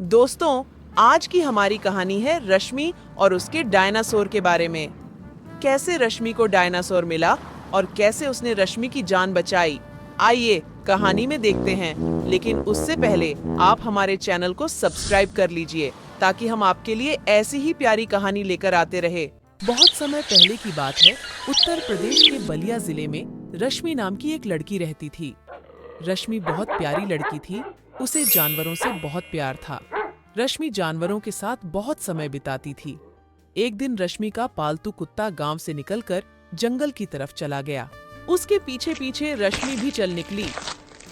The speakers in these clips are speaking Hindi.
दोस्तों, आज की हमारी कहानी है रश्मि और उसके डायनासोर के बारे में। कैसे रश्मि को डायनासोर मिला और कैसे उसने रश्मि की जान बचाई, आइए कहानी में देखते हैं। लेकिन उससे पहले आप हमारे चैनल को सब्सक्राइब कर लीजिए ताकि हम आपके लिए ऐसी ही प्यारी कहानी लेकर आते रहे। बहुत समय पहले की बात है, उत्तर प्रदेश के बलिया जिले में रश्मि नाम की एक लड़की रहती थी। रश्मि बहुत प्यारी लड़की थी, उसे जानवरों से बहुत प्यार था। रश्मि जानवरों के साथ बहुत समय बिताती थी। एक दिन रश्मि का पालतू कुत्ता गांव से निकलकर जंगल की तरफ चला गया। उसके पीछे पीछे रश्मि भी चल निकली।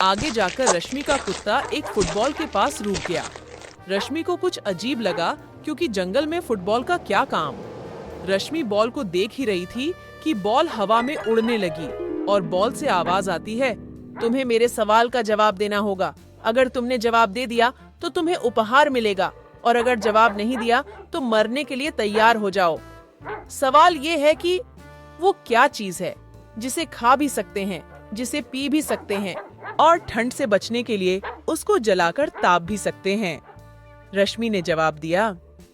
आगे जाकर रश्मि का कुत्ता एक फुटबॉल के पास रुक गया। रश्मि को कुछ अजीब लगा क्योंकि जंगल में फुटबॉल का क्या काम। रश्मि बॉल को देख ही रही थी कि बॉल हवा में उड़ने लगी और बॉल से आवाज आती है, तुम्हें मेरे सवाल का जवाब देना होगा। अगर तुमने जवाब दे दिया तो तुम्हें उपहार मिलेगा और अगर जवाब नहीं दिया तो मरने के लिए तैयार हो जाओ। सवाल ये है कि वो क्या चीज है जिसे खा भी सकते हैं, जिसे पी भी सकते हैं और ठंड से बचने के लिए उसको जलाकर ताप भी सकते हैं। रश्मि ने जवाब दिया,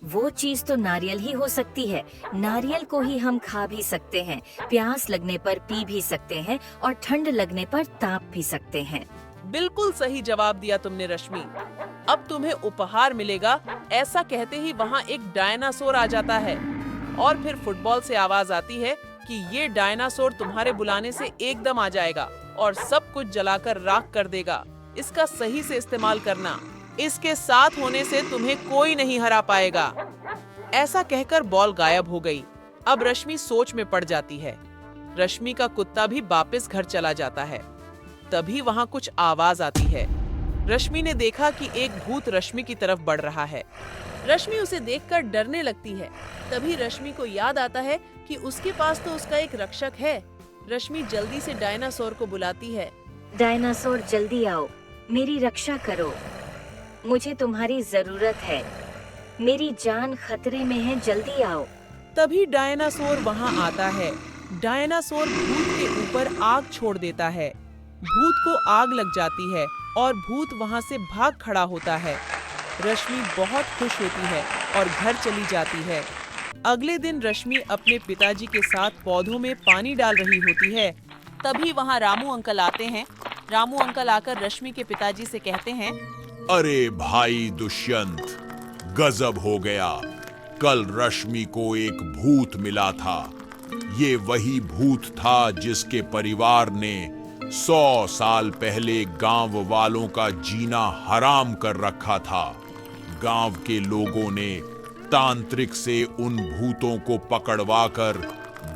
वो चीज तो नारियल ही हो सकती है। नारियल को ही हम खा भी सकते हैं, प्यास लगने पर पी भी सकते हैं और ठंड लगने पर ताप भी सकते हैं। बिल्कुल सही जवाब दिया तुमने रश्मि। अब तुम्हें उपहार मिलेगा। ऐसा कहते ही वहाँ एक डायनासोर आ जाता है और फिर फुटबॉल से आवाज आती है कि ये डायनासोर तुम्हारे बुलाने से एकदम आ जाएगा और सब कुछ जलाकर राख कर देगा। इसका सही से इस्तेमाल करना, इसके साथ होने से तुम्हें कोई नहीं हरा पाएगा। ऐसा कहकर बॉल गायब हो गई। अब रश्मि सोच में पड़ जाती है। रश्मि का कुत्ता भी वापस घर चला जाता है। तभी वहाँ कुछ आवाज आती है। रश्मि ने देखा कि एक भूत रश्मि की तरफ बढ़ रहा है। रश्मि उसे देखकर डरने लगती है। तभी रश्मि को याद आता है कि उसके पास तो उसका एक रक्षक है। रश्मि जल्दी से डायनासोर को बुलाती है। डायनासोर जल्दी आओ, मेरी रक्षा करो, मुझे तुम्हारी जरूरत है, मेरी जान खतरे में है, जल्दी आओ। तभी डायनासोर वहाँ आता है। डायनासोर भूत के ऊपर आग छोड़ देता है। भूत को आग लग जाती है और भूत वहाँ से भाग खड़ा होता है। रश्मि बहुत खुश होती है और घर चली जाती है। अगले दिन रश्मि अपने पिताजी के साथ पौधों में पानी डाल रही होती है। तभी वहाँ रामू अंकल आते हैं। रामू अंकल आकर रश्मि के पिताजी से कहते हैं, अरे भाई दुष्यंत, गजब हो गया। कल रश्मि को एक भूत मिला था। ये वही भूत था जिसके परिवार ने 100 साल पहले गांव वालों का जीना हराम कर रखा था। गांव के लोगों ने तांत्रिक से उन भूतों को पकड़वाकर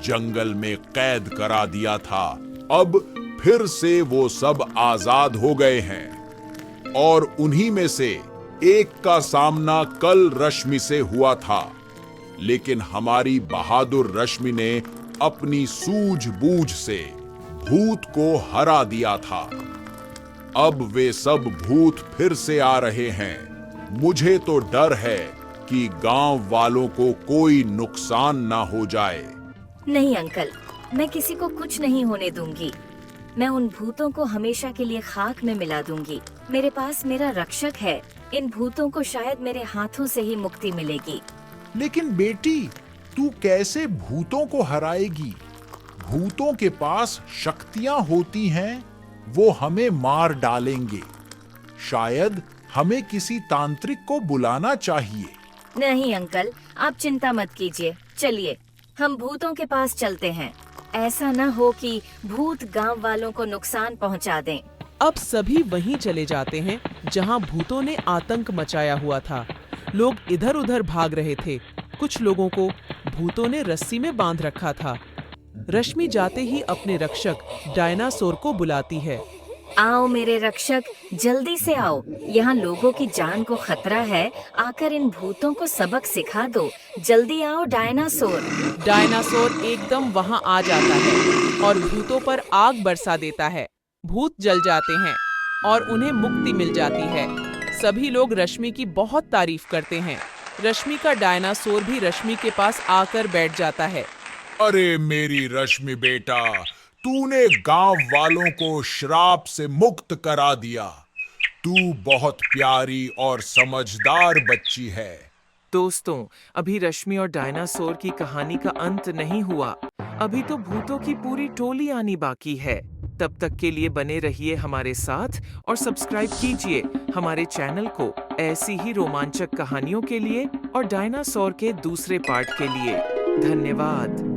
जंगल में कैद करा दिया था। अब फिर से वो सब आजाद हो गए हैं और उन्हीं में से एक का सामना कल रश्मि से हुआ था। लेकिन हमारी बहादुर रश्मि ने अपनी सूझबूझ से भूत को हरा दिया था। अब वे सब भूत फिर से आ रहे हैं। मुझे तो डर है कि गांव वालों को कोई नुकसान ना हो जाए। नहीं अंकल, मैं किसी को कुछ नहीं होने दूंगी। मैं उन भूतों को हमेशा के लिए खाक में मिला दूंगी। मेरे पास मेरा रक्षक है। इन भूतों को शायद मेरे हाथों से ही मुक्ति मिलेगी। लेकिन बेटी, तू कैसे भूतों को हराएगी? भूतों के पास शक्तियां होती हैं, वो हमें मार डालेंगे। शायद हमें किसी तांत्रिक को बुलाना चाहिए। नहीं अंकल, आप चिंता मत कीजिए। चलिए हम भूतों के पास चलते हैं। ऐसा न हो कि भूत गांव वालों को नुकसान पहुंचा दें। अब सभी वहीं चले जाते हैं जहां भूतों ने आतंक मचाया हुआ था। लोग इधर उधर भाग रहे थे। कुछ लोगों को भूतों ने रस्सी में बांध रखा था। रश्मि जाते ही अपने रक्षक डायनासोर को बुलाती है। आओ मेरे रक्षक, जल्दी से आओ। यहाँ लोगों की जान को खतरा है। आकर इन भूतों को सबक सिखा दो। जल्दी आओ डायनासोर। डायनासोर एकदम वहां आ जाता है और भूतों पर आग बरसा देता है। भूत जल जाते हैं और उन्हें मुक्ति मिल जाती है। सभी लोग रश्मि की बहुत तारीफ करते हैं। रश्मि का डायनासोर भी रश्मि के पास आकर बैठ जाता है। अरे मेरी रश्मि बेटा, तूने गांव वालों को श्राप से मुक्त करा दिया। तू बहुत प्यारी और समझदार बच्ची है। दोस्तों, अभी रश्मि और डायनासोर की कहानी का अंत नहीं हुआ। अभी तो भूतों की पूरी टोली आनी बाकी है। तब तक के लिए बने रहिए हमारे साथ और सब्सक्राइब कीजिए हमारे चैनल को ऐसी ही रोमांचक कहानियों के लिए और डायनासोर के दूसरे पार्ट के लिए। धन्यवाद।